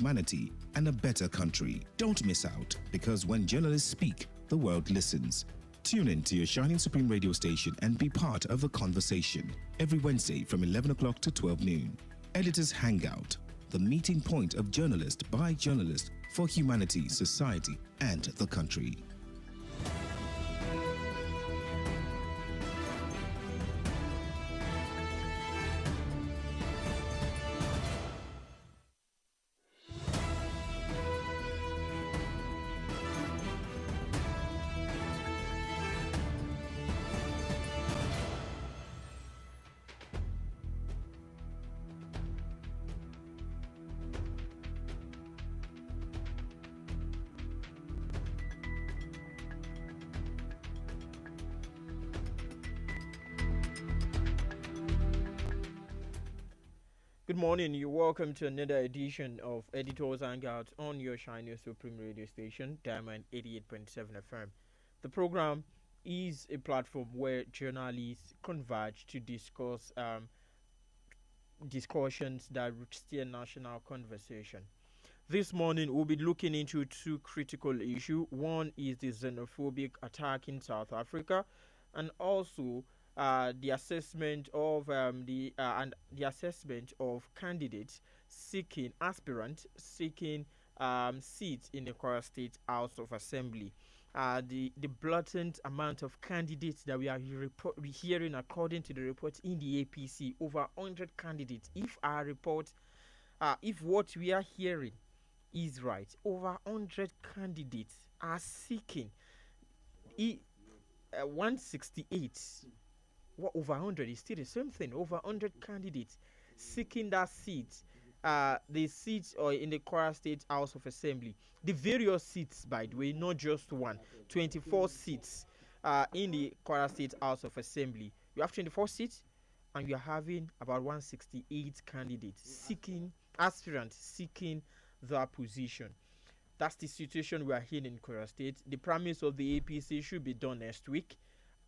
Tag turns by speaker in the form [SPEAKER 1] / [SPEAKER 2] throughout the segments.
[SPEAKER 1] humanity and a better country. Don't miss out, because when journalists speak, the world listens. Tune in to your Shining Supreme radio station and be part of the conversation every Wednesday from 11 o'clock to 12 noon. Editors Hangout, the meeting point of journalist by journalist for humanity, society, and the country.
[SPEAKER 2] Good morning, you're welcome to another edition of Editors Hangout on your Shining Supreme radio station, Diamond 88.7 FM. The program is a platform where journalists converge to discuss discussions that steer national conversation. This morning, we'll be looking into two critical issues. One is the xenophobic attack in South Africa, and also the assessment of the assessment of candidates aspirants seeking seats in the Kwara State House of Assembly. The blatant amount of candidates that we are hearing, according to the report in the APC, over 100 candidates. If our report, if what we are hearing is right, over 100 candidates are seeking 168. What over 100 is still the same thing. Over 100 candidates seeking that seat, the seats or in the Kwara State House of Assembly. The various seats, by the way, not just one. 24 seats in the Kwara State House of Assembly. You have 24 seats, and you are having about 168 candidates aspirants seeking that position. That's the situation we are in Kwara State. The promise of the APC should be done next week,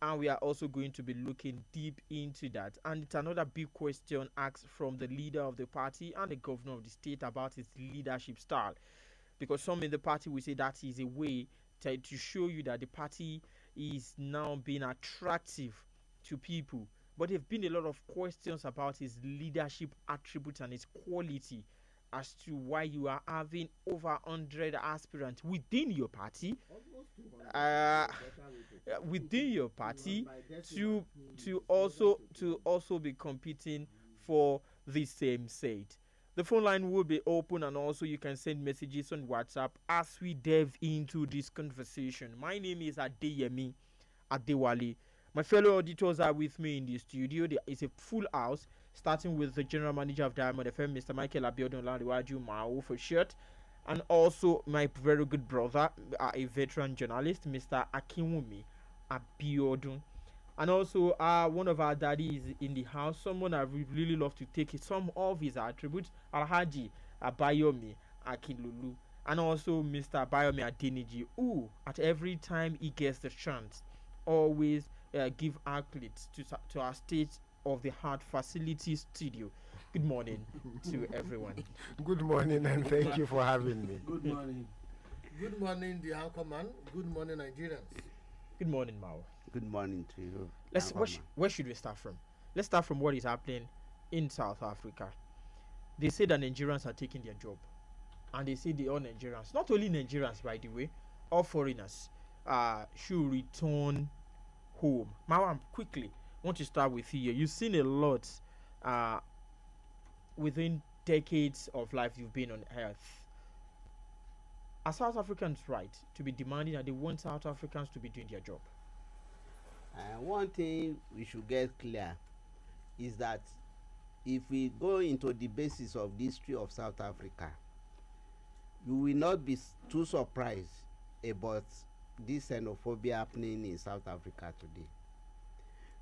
[SPEAKER 2] and we are also going to be looking deep into that. And it's another big question asked from the leader of the party and the governor of the state about his leadership style, because some in the party will say that is a way to show you that the party is now being attractive to people. But there have been a lot of questions about his leadership attributes and his quality, as to why you are having over 100 aspirants within your party, to also be competing for the same seat. The phone line will be open, and also you can send messages on WhatsApp as we delve into this conversation. My name is Adeyemi Adewale. My fellow auditors are with me in the studio. There is a full house, starting with the general manager of Diamond FM, Mr. Michael Abiodun Lariwaju Mao for short, and also my very good brother, a veteran journalist, Mr. Akinwumi Abiodun. And also one of our daddies in the house, someone I would really love to take some of his attributes, Alhaji Abayomi Akinlulu, and also Mr. Abayomi Adeniji, who at every time he gets the chance always give accolades to our state of the Heart Facility Studio. Good morning to everyone.
[SPEAKER 3] Good morning, and thank you for having me.
[SPEAKER 4] Good morning. Good morning, the anchor man. Good morning, Nigerians.
[SPEAKER 2] Good morning, Mao.
[SPEAKER 5] Good morning to you.
[SPEAKER 2] Where should we start from? Let's start from what is happening in South Africa. They say that Nigerians are taking their job, and they say all Nigerians, not only Nigerians by the way, all foreigners, should return home. Mao, quickly, I want to start with you. You've seen a lot within decades of life you've been on earth. Are South Africans right to be demanding that they want South Africans to be doing their job?
[SPEAKER 5] One thing we should get clear is that if we go into the basis of the history of South Africa, you will not be too surprised about this xenophobia happening in South Africa today.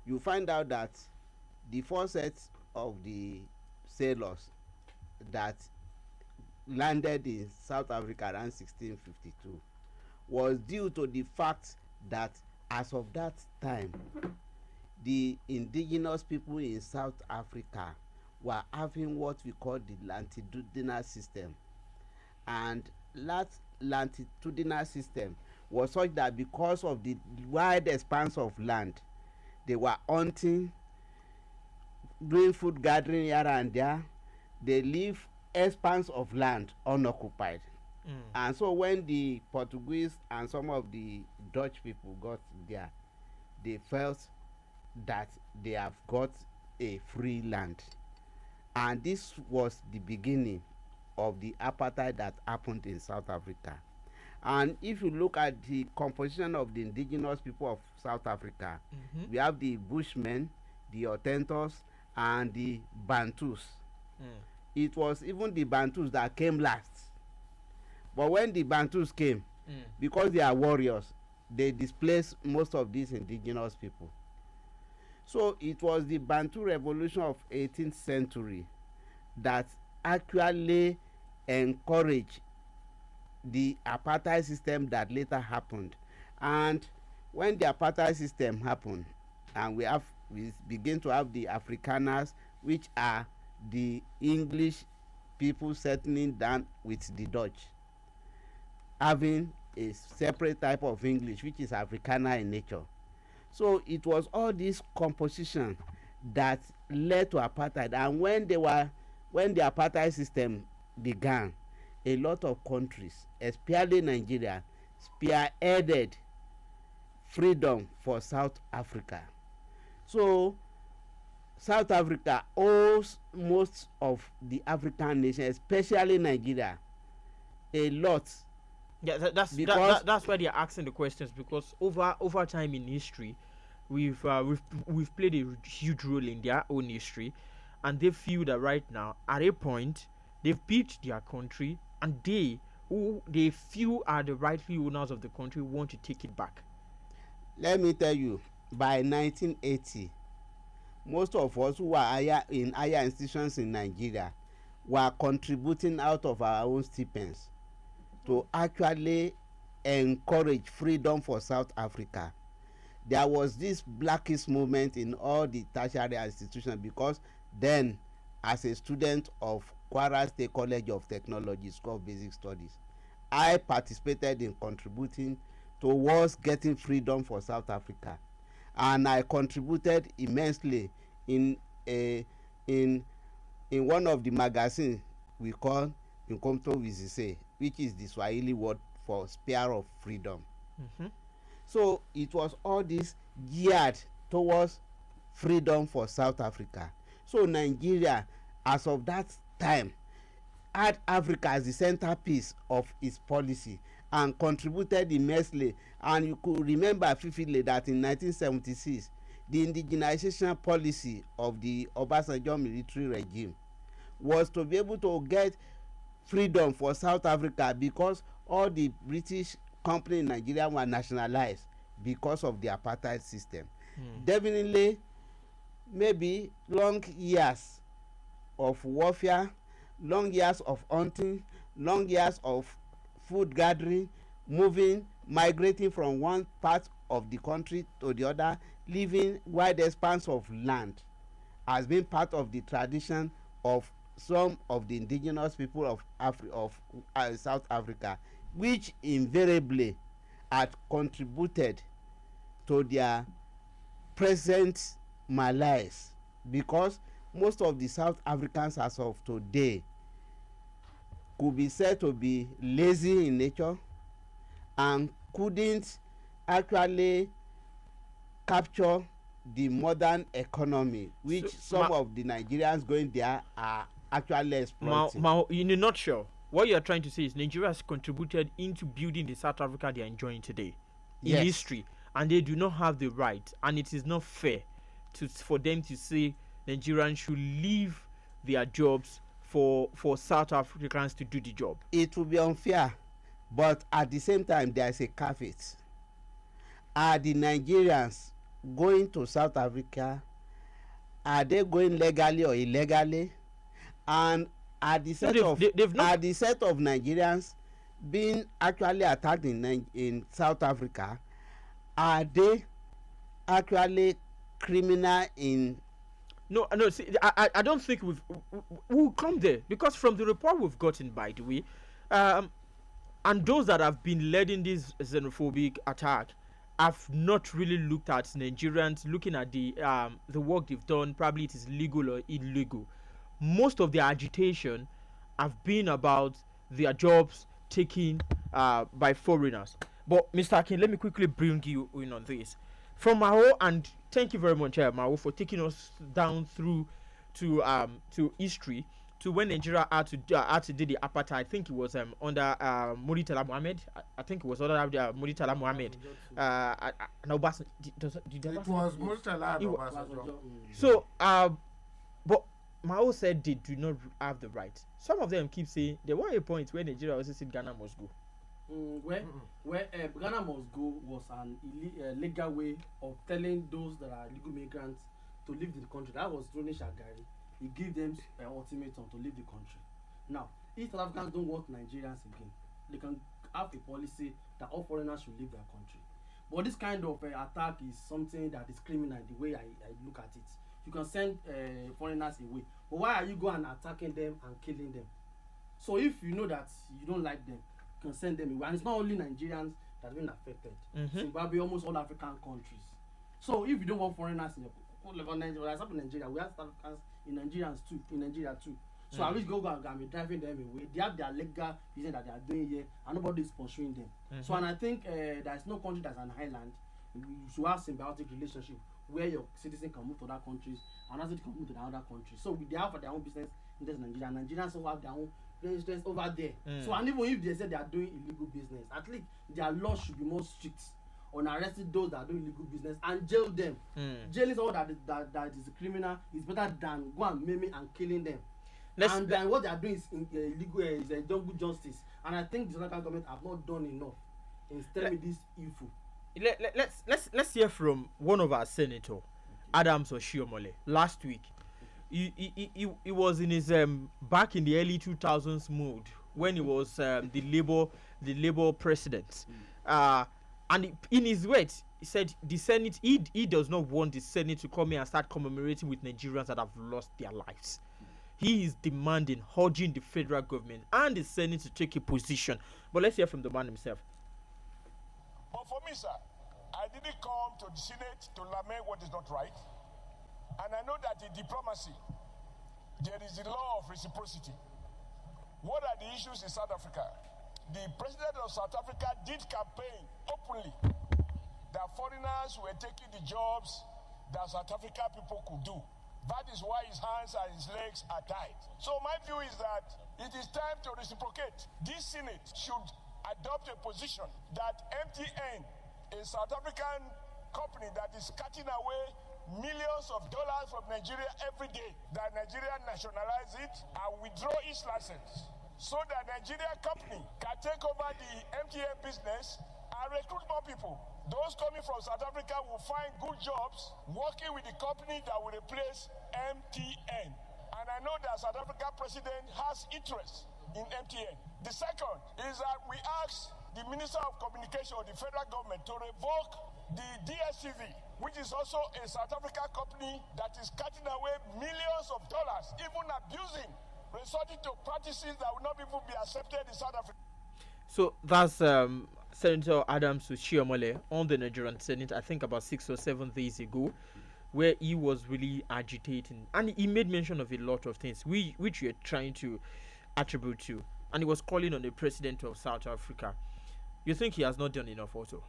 [SPEAKER 5] You find out that the first set of the sailors that landed in South Africa around 1652 was due to the fact that as of that time, the indigenous people in South Africa were having what we call the longitudinal system, and that longitudinal system was such that because of the wide expanse of land, they were hunting, doing food gathering here and there. They leave expanse of land unoccupied. And so when the Portuguese and some of the Dutch people got there, they felt that they have got a free land. And this was the beginning of the apartheid that happened in South Africa. And if you look at the composition of the indigenous people of South Africa, we have the Bushmen, the Hottentots, and the Bantus. It was even the Bantus that came last. But when the Bantus came, because they are warriors, they displaced most of these indigenous people. So it was the Bantu revolution of 18th century that actually encouraged the apartheid system that later happened. And when the apartheid system happened, and we begin to have the Afrikaners, which are the English people settling down with the Dutch, having a separate type of English which is Afrikaner in nature. So it was all this composition that led to apartheid. And when the apartheid system began, a lot of countries, especially Nigeria, spearheaded freedom for South Africa. So South Africa owes most of the African nations, especially Nigeria, a lot.
[SPEAKER 2] Yeah, that's why they are asking the questions, because over time in history, we've played a huge role in their own history, and they feel that right now at a point they've built their country, and they who they feel are the rightful owners of the country want to take it back.
[SPEAKER 5] Let me tell you, by 1980, most of us who were in higher institutions in Nigeria were contributing out of our own stipends to actually encourage freedom for South Africa. There was this Blackist movement in all the tertiary institutions, because then, as a student of Kwara State College of Technology, School of Basic Studies, I participated in contributing towards getting freedom for South Africa, and I contributed immensely in one of the magazines we call Inkomto Vizise, which is the Swahili word for spear of freedom. So it was all this geared towards freedom for South Africa. So Nigeria, as of that time, had Africa as the centerpiece of its policy and contributed immensely. And you could remember vividly that in 1976, the indigenization policy of the Obasanjo military regime was to be able to get freedom for South Africa, because all the British companies in Nigeria were nationalized because of the apartheid system. Definitely, maybe long years of warfare, long years of hunting, long years of food gathering, moving, migrating from one part of the country to the other, leaving wide expanse of land, has been part of the tradition of some of the indigenous people of South Africa, which invariably had contributed to their present malaise, because most of the South Africans as of today could be said to be lazy in nature and couldn't actually capture the modern economy, which some of the Nigerians going there are actually exploiting.
[SPEAKER 2] In a nutshell, what you are trying to say is Nigeria has contributed into building the South Africa they are enjoying today in history, and they do not have the right, and it is not fair for them to say Nigerians should leave their jobs for South Africans to do the job.
[SPEAKER 5] It will be unfair, but at the same time there is a caveat. Are the Nigerians going to South Africa? Are they going legally or illegally? And are the set of Nigerians being actually attacked in South Africa, are they actually criminal in?
[SPEAKER 2] No. See, I don't think we'll come there, because from the report we've gotten, by the way, Um, and those that have been leading this xenophobic attack have not really looked at Nigerians, looking at the work they've done. Probably it is legal or illegal. Most of their agitation have been about their jobs taken by foreigners. But Mr. Akin, let me quickly bring you in on this. From Mao, and thank you very much, Mao, for taking us down through to history, to when Nigeria had to do the apartheid. I think it was under Muritala Mohammed. I think it was under Muritala Mohammed. No,
[SPEAKER 3] It was Murtala and Obasanjo.
[SPEAKER 2] So, but Mao said they do not have the right. Some of them keep saying there were a point where Nigeria also said Ghana must go.
[SPEAKER 6] Where Ghana must go was an legal way of telling those that are legal migrants to leave the country. That was Ronnie Shagari. He gave them an ultimatum to leave the country. Now, if South Africans don't want Nigerians again, they can have a policy that all foreigners should leave their country. But this kind of attack is something that is criminal the way I look at it. You can send foreigners away, but why are you going and attacking them and killing them? So if you know that you don't like them, you can send them away. And it's not only Nigerians that have been affected. Zimbabwe, almost all African countries. So if you don't want foreigners in Nigeria, we have South Africans in Nigeria too. So I wish go and be driving them away. They have their legal business that they are doing here, and nobody is pursuing them. So and I think there is no country that's an island. You should have symbiotic relationship where your citizens can move to other countries and other can move to the other countries. So they have their own business in Nigeria. Nigerians also have their own business over there. So and even if they say they are doing illegal business, at least their laws should be more strict on arresting those that are doing illegal business and jail them. Jail is all that is a criminal. It's better than go and maiming and killing them. And then what they are doing is illegal, is jungle justice. And I think the local government have not done enough in stemming this evil.
[SPEAKER 2] Let's hear from one of our senator, Adams Oshiomhole. Last week, he was in his back in the early 2000s mood when he was the Labour president. And in his words, he said the Senate, he does not want the Senate to come here and start commemorating with Nigerians that have lost their lives. He is demanding, urging the federal government and the Senate to take a position. But let's hear from the man himself.
[SPEAKER 7] But for me, sir, I didn't come to the Senate to lament what is not right. And I know that in diplomacy, there is the law of reciprocity. What are the issues in South Africa? The president of South Africa did campaign openly that foreigners were taking the jobs that South African people could do. That is why his hands and his legs are tied. So my view is that it is time to reciprocate. This Senate should adopt a position that MTN, a South African company that is cutting away millions of dollars from Nigeria every day, that Nigeria nationalize it and withdraw its license so that Nigeria company can take over the MTN business and recruit more people. Those coming from South Africa will find good jobs working with the company that will replace MTN. And I know that South African president has interest in MTN. The second is that we ask the Minister of Communication of the federal government to revoke the DSTV, which is also a South African company that is cutting away millions of dollars, even abusing, resorting to practices that will not even be accepted in South Africa.
[SPEAKER 2] So that's Senator Adams Oshiomhole on the Nigerian Senate, I think about 6 or 7 days ago, where he was really agitating. And he made mention of a lot of things which we are trying to attribute to. And he was calling on the president of South Africa. You think he has not done enough also?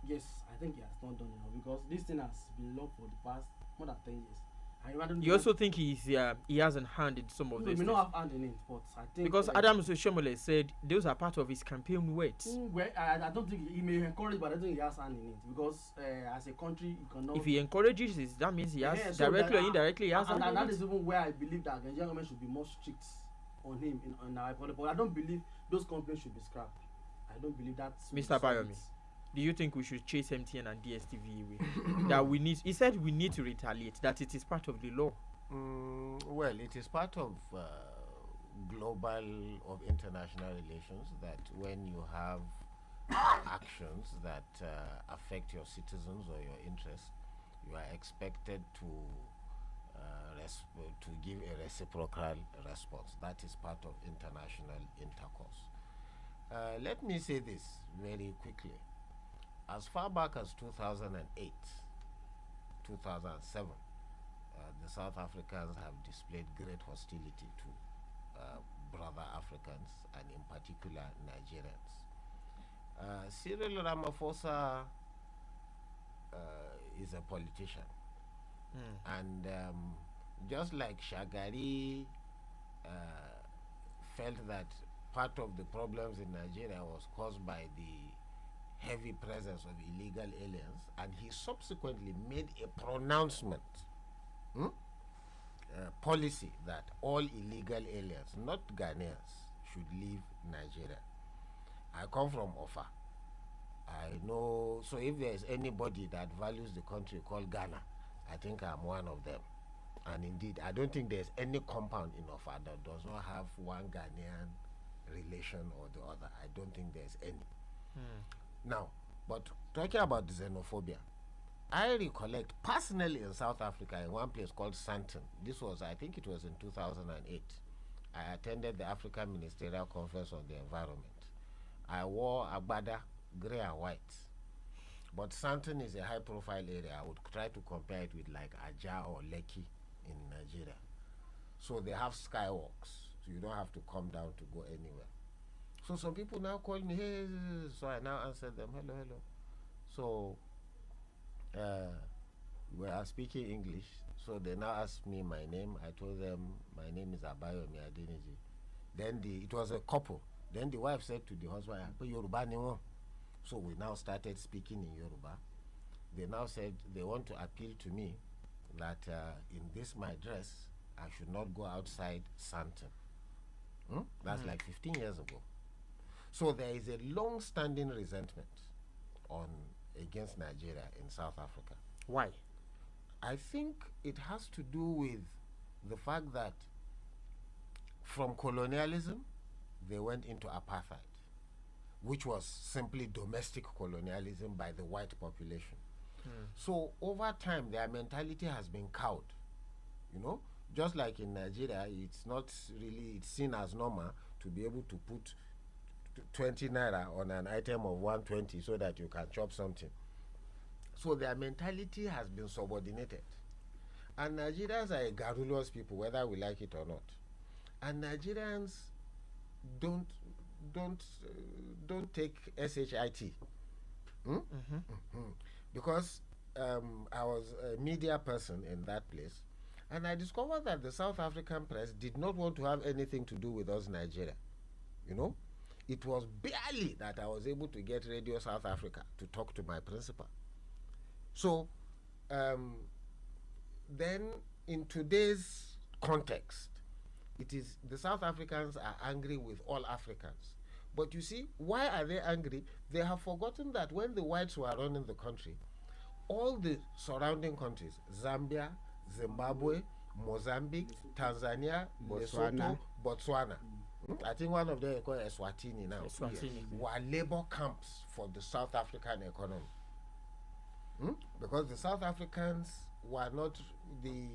[SPEAKER 6] Yes, I think he has not done enough because this thing has been long for the past more than 10 years.
[SPEAKER 2] You also think he has a hand in some of this?
[SPEAKER 6] We may not have hand in it, but I think
[SPEAKER 2] because Adams Oshiomhole said those are part of his campaign words.
[SPEAKER 6] Well, I don't think he may encourage, but I don't think he has hand in it because as a country, you cannot.
[SPEAKER 2] If he encourages it, that means he has directly or indirectly he has hand in it.
[SPEAKER 6] And that is even where I believe that the Nigerian government should be more strict on him in our economy. But I don't believe those companies should be scrapped. I don't believe that.
[SPEAKER 2] Mr. Bayomi, do you think we should chase MTN and DSTV away? That we need. He said we need to retaliate. That it is part of the law.
[SPEAKER 3] Well, it is part of global or international relations that when you have actions that affect your citizens or your interests, you are expected to give a reciprocal response. That is part of international intercourse. Let me say this very quickly. As far back as 2008, 2007, the South Africans have displayed great hostility to brother Africans and in particular Nigerians. Cyril Ramaphosa is a politician. And just like Shagari felt that part of the problems in Nigeria was caused by the heavy presence of illegal aliens, and he subsequently made a pronouncement policy that all illegal aliens, not Ghanaians, should leave Nigeria. I come from Ofa. I know, so if there is anybody that values the country called Ghana, I think I'm one of them. And indeed, I don't think there's any compound in Ofa that does not have one Ghanaian relation or the other. I don't think there's any. Now, but talking about xenophobia, I recollect personally in South Africa in one place called Sandton. This was, I think it was in 2008. I attended the African Ministerial Conference on the Environment. I wore agbada, grey and white. But Sandton is a high profile area. I would try to compare it with like Aja or Lekki in Nigeria. So they have skywalks, so you don't have to come down to go anywhere. So some people now call me, hey, so I now answer them, hello, hello. So we are speaking English, so they now asked me my name. I told them my name is Adeyemi Adeneji. Then it was a couple. Then the wife said to the husband, Yoruba ni won. So we now started speaking in Yoruba. They now said they want to appeal to me that in this my dress, I should not go outside Sandton. That's like 15 years ago. So there is a long-standing resentment against Nigeria in South Africa.
[SPEAKER 2] Why?
[SPEAKER 3] I think it has to do with the fact that from colonialism, they went into apartheid, which was simply domestic colonialism by the white population. So over time, their mentality has been cowed. You know, just like in Nigeria, it's not really, it's seen as normal to be able to put 20 naira on an item of 120 so that you can chop something. So their mentality has been subordinated. And Nigerians are a garrulous people, whether we like it or not. And Nigerians don't take SHIT. Because I was a media person in that place, and I discovered that the South African press did not want to have anything to do with us, Nigeria. You know, it was barely that I was able to get Radio South Africa to talk to my principal. So, then in today's context, it is the South Africans are angry with all Africans. But you see, why are they angry? They have forgotten that when the whites were running the country, all the surrounding countries, Zambia, Zimbabwe, Mozambique, Tanzania, Lesotho, Botswana, I think one of them is called Eswatini now, were labor camps for the South African economy. Because the South Africans were not the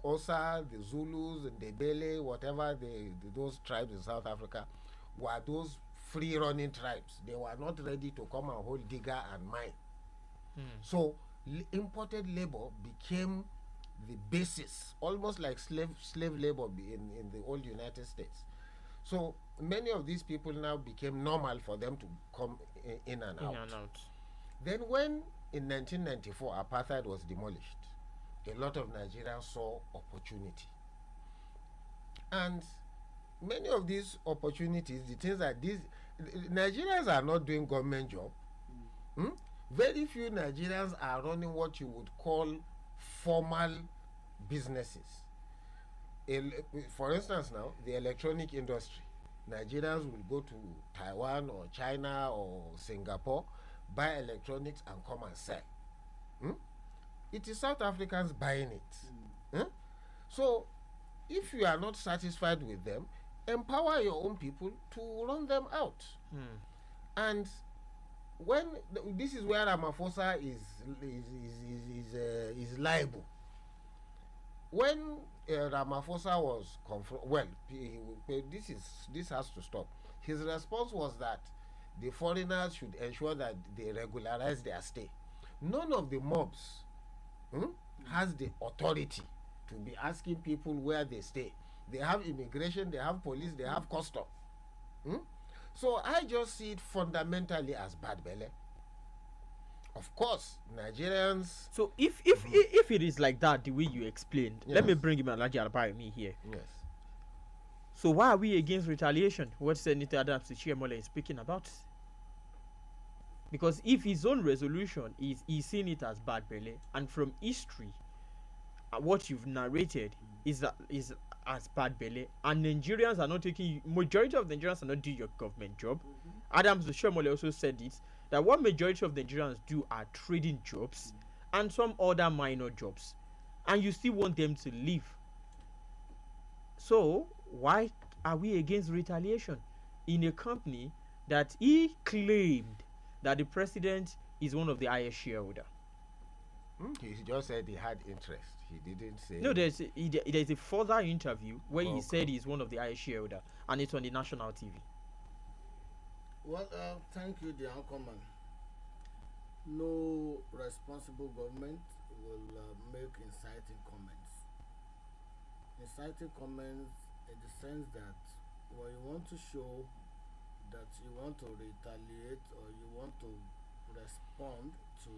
[SPEAKER 3] Xhosa, the Zulus, and the Bele, whatever those tribes in South Africa, were those free-running tribes. They were not ready to come and hold digger and mine. So imported labor became the basis, almost like slave labor in the old United States. So many of these people now became normal for them to come in and out. Then when in 1994 apartheid was demolished, a lot of Nigerians saw opportunity. And many of these opportunities, the things that Nigerians are not doing government job. Very few Nigerians are running what you would call formal businesses. For instance now, the electronic industry. Nigerians will go to Taiwan or China or Singapore, buy electronics and come and sell. It is South Africans buying it. So if you are not satisfied with them, empower your own people to run them out. And when this is where Ramaphosa is liable. When Ramaphosa was confronted, this has to stop. His response was that the foreigners should ensure that they regularize their stay. None of the mobs has the authority to be asking people where they stay. They have immigration, they have police, they have custom. So I just see it fundamentally as bad belly. Of course, Nigerians.
[SPEAKER 2] So if it is like that, the way you explained,
[SPEAKER 3] Yes.
[SPEAKER 2] let me bring him Alhaji Adeyemi here.
[SPEAKER 3] Yes.
[SPEAKER 2] So why are we against retaliation? What Senator Adams Chiemole is speaking about? Because if his own resolution is he's seeing it as bad belly, and from history, what you've narrated is as bad belly, and Nigerians are not taking, majority of Nigerians are not doing your government job. Adams Chiemole also said it, that what majority of Nigerians do are trading jobs and some other minor jobs, and you still want them to leave. So why are we against retaliation in a company that he claimed that the president is one of the highest shareholder?
[SPEAKER 3] He just said he had interest. He didn't say.
[SPEAKER 2] No, there's a further interview where he said he's one of the highest shareholder, and it's on the national TV.
[SPEAKER 4] Well, thank you, the Anchorman. No responsible government will make inciting comments. Inciting comments in the sense that when you want to show that you want to retaliate or you want to respond to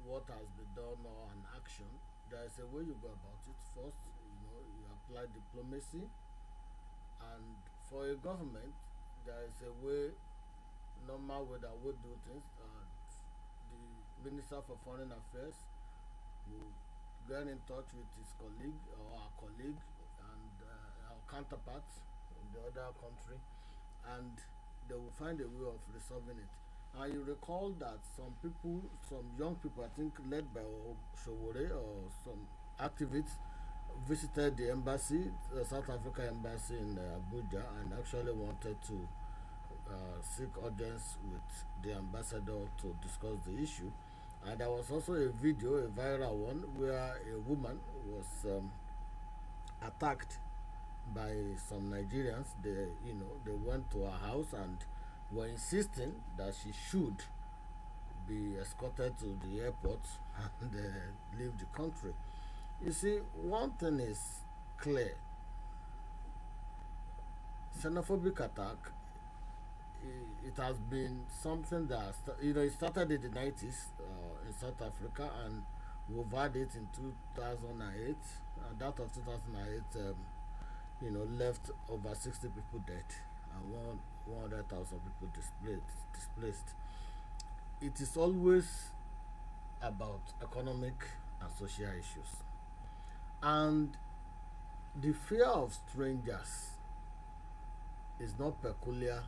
[SPEAKER 4] what has been done or an action, there is a way you go about it. First, you apply diplomacy, and for a government, there is a way, normal way that we do things. The Minister for Foreign Affairs will get in touch with his colleague or our colleague and our counterparts in the other country, and they will find a way of resolving it. And you recall that some young people, I think led by Showore or some activists, visited the embassy, the South Africa embassy in Abuja, and actually wanted to seek audience with the ambassador to discuss the issue. And there was also a video, a viral one, where a woman was attacked by some Nigerians. They went to her house and were insisting that she should be escorted to the airport and leave the country. You see, one thing is clear: xenophobic attack. It has been something that it started in the 90s in South Africa, and we've had it in 2008. And that of 2008, left over 60 people dead and 100,000 people displaced. It is always about economic and social issues, and the fear of strangers is not peculiar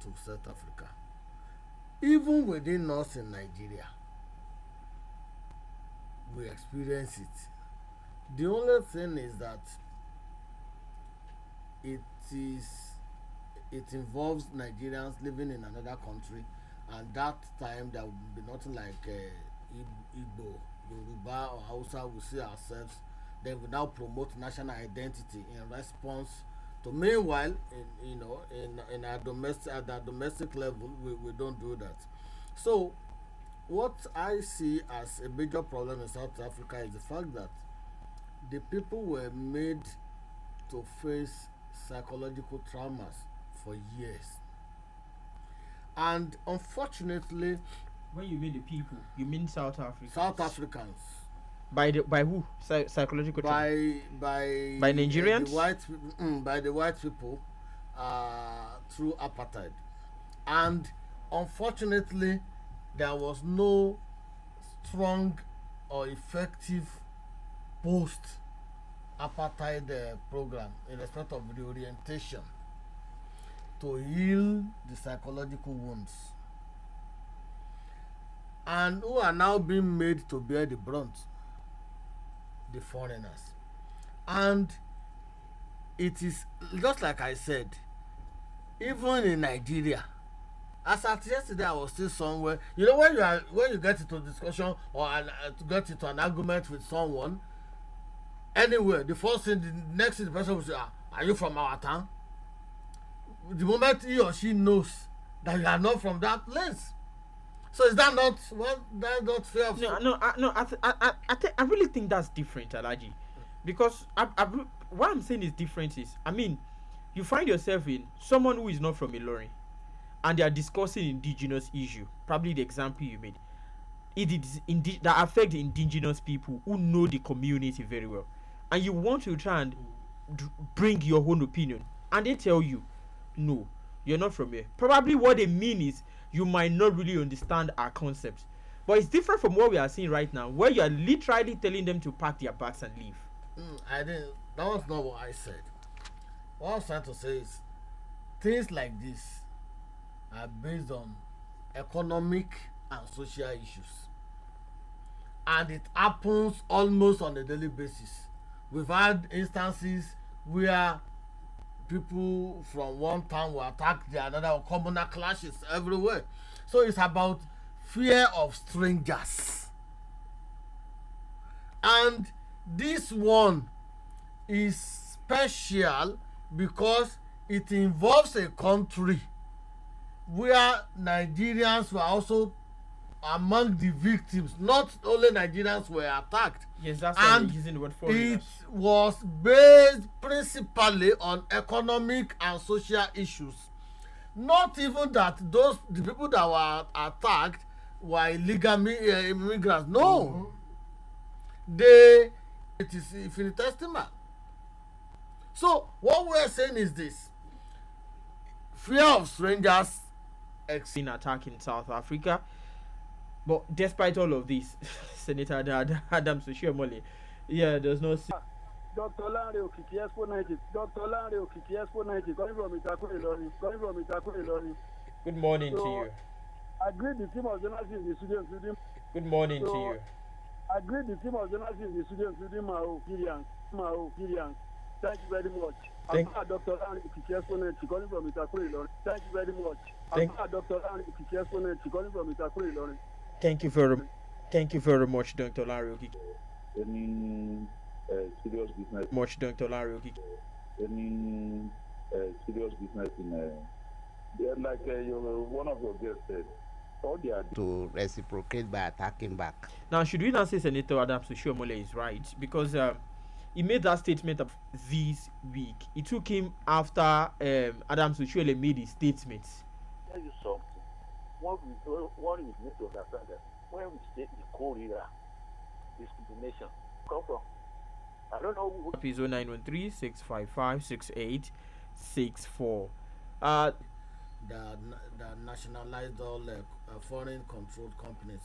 [SPEAKER 4] to South Africa. Even within us in Nigeria, we experience it. The only thing is that it involves Nigerians living in another country, and that time there will be nothing like Igbo, Yoruba or Hausa will see ourselves. They will now promote national identity in response to. Meanwhile, in our domestic level, we don't do that. So, what I see as a major problem in South Africa is the fact that the people were made to face psychological traumas for years, and unfortunately,
[SPEAKER 2] When you mean the people, you mean South Africa?
[SPEAKER 4] South Africans.
[SPEAKER 2] By who? Psychological trauma?
[SPEAKER 4] By
[SPEAKER 2] Nigerians?
[SPEAKER 4] By the white people through apartheid, and unfortunately, there was no strong or effective post-apartheid program in respect of reorientation to heal the psychological wounds, and who are now being made to bear the brunt, the foreigners. And it is just like I said, even in Nigeria, as at yesterday I was still somewhere, when you get into discussion or to get into an argument with someone anywhere, the next thing the person will say, are you from our town? the moment he or she knows that you are not from that place. So is that not fair?
[SPEAKER 2] I really think that's different, Alaji, because what I'm saying is different is, I mean, you find yourself in someone who is not from Ilorin, and they are discussing indigenous issue, probably the example you made. It is that affect the indigenous people who know the community very well, and you want to try and bring your own opinion, and they tell you, no, you're not from here. Probably what they mean is you might not really understand our concepts, but it's different from what we are seeing right now, where you are literally telling them to pack their bags and leave.
[SPEAKER 4] That was not what I said. What I was trying to say is things like this are based on economic and social issues, and it happens almost on a daily basis. We've had instances where people from one town will attack the another, or communal clashes everywhere. So it's about fear of strangers, and this one is special because it involves a country where Nigerians were also among the victims. Not only Nigerians were attacked.
[SPEAKER 2] Yes, that's why they're using the word foreigners.
[SPEAKER 4] It was based principally on economic and social issues. Not even that the people that were attacked were illegal immigrants. No. It is infinitesimal. So what we are saying is this: fear of strangers
[SPEAKER 2] in attack in South Africa. But despite all of this, Senator Adams Oshiomhole, does not see.
[SPEAKER 8] Dr. Lanre Okiki Expo 90. Dr. Lanre Okiki Expo 90. Coming from Itakure Ilorin.
[SPEAKER 2] Good morning to you.
[SPEAKER 8] Agree the team of journalists in the studio, including.
[SPEAKER 2] Good morning to you.
[SPEAKER 8] Agree the team of journalists in the studio, including Mao Kirian. Thank you very much. Dr. Lanre Okiki Expo 90. Coming from Itakure Ilorin. Thank you very much. Dr. Lanre Okiki Expo 90. Coming from Itakure Ilorin.
[SPEAKER 2] Thank you very much, Dr. Lanre Okiki.
[SPEAKER 9] Any serious business?
[SPEAKER 2] Dr. Lanre Okiki.
[SPEAKER 9] Any serious business in like one of your guests said, all they are
[SPEAKER 5] to reciprocate by attacking back.
[SPEAKER 2] Now, should we not say Senator Adams Oshiomhole is right? Because he made that statement of this week. It took him after Adams Oshiomhole made his statement.
[SPEAKER 10] Tell you something. What we need to understand that when we say Korea, discrimination come from. I don't know who.
[SPEAKER 2] Episode 913 655 6864.
[SPEAKER 4] The nationalized all foreign controlled companies.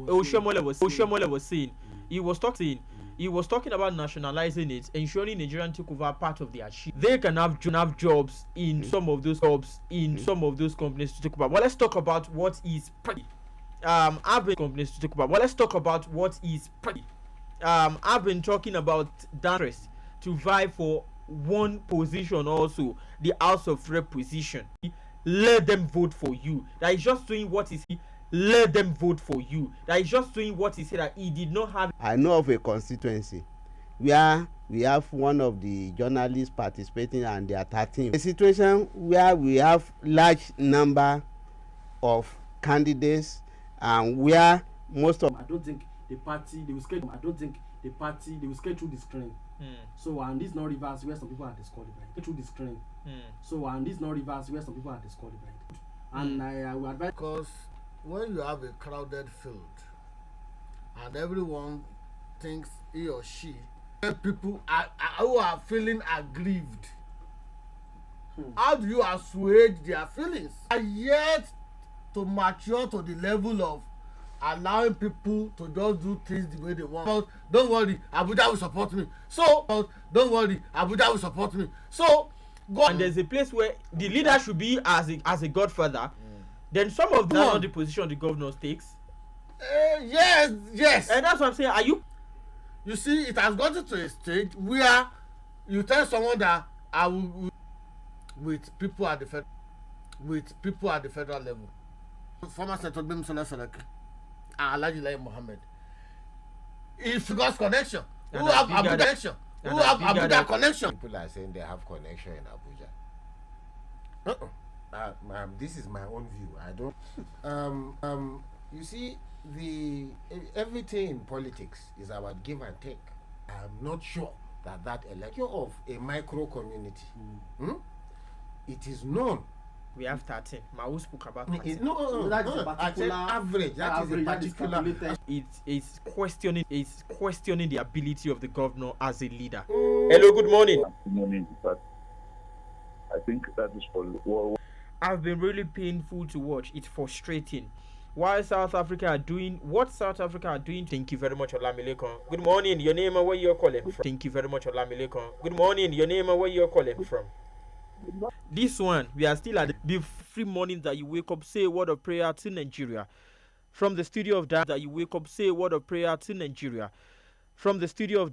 [SPEAKER 2] Oshiomhole was saying he was talking about nationalizing it, ensuring Nigerian took over part of their ship. They can have jobs in some of those companies to talk about. Well, let's talk about what is I've been talking about interest to vie for one position, also the House of Rep position. Let them vote for you. That is just doing what is he. Let them vote for you. That is just doing what he said that he did not have.
[SPEAKER 5] I know of a constituency where we have one of the journalists participating and they are 13. A situation where we have large number of candidates and where most of.
[SPEAKER 6] I don't think the party they will schedule. The screen. So and this not reverse where some people are disqualified. Through the screen. So and this not reverse where some people are disqualified. And I will advise.
[SPEAKER 4] Because when you have a crowded field and everyone thinks he or she, people who are feeling aggrieved, how do you assuage their feelings? And yet to mature to the level of allowing people to just do things the way they want. But don't worry, Abuja will support me. So don't worry, Abuja will support me. So go.
[SPEAKER 2] And there's a place where the leader should be as a godfather. Then some of them are the position the governor takes.
[SPEAKER 4] Yes.
[SPEAKER 2] And that's what I'm saying.
[SPEAKER 4] You see, it has gotten to a stage where you tell someone that I will with people at the federal level. Former Senator Bimsola Salaki and Alhaji Lai Mohammed. It's God's connection. Who have Abuja connection? Who have Abuja connection?
[SPEAKER 3] People are saying they have connection in Abuja. This is my own view. I don't. You see, everything in politics is about give and take. I'm not sure that election of a micro community, it is known.
[SPEAKER 2] We have 13. Mao spoke about 13.
[SPEAKER 3] No,
[SPEAKER 6] That is a
[SPEAKER 3] I said average. That is a particular.
[SPEAKER 2] It's questioning the ability of the governor as a leader. Hello, good morning.
[SPEAKER 9] Good morning, but I think that is for.
[SPEAKER 2] I've been really painful to watch. It's frustrating. While South Africa are doing what South Africa are doing. Thank you very much, Olamilekon. Good morning. Your name and where you're calling from. Thank you very much, Olamilekon. Good morning. Your name and where you're calling from. This one, we are still at the free morning that you wake up, say a word of prayer to Nigeria. From the studio of that you wake up, say a word of prayer to Nigeria. From the studio of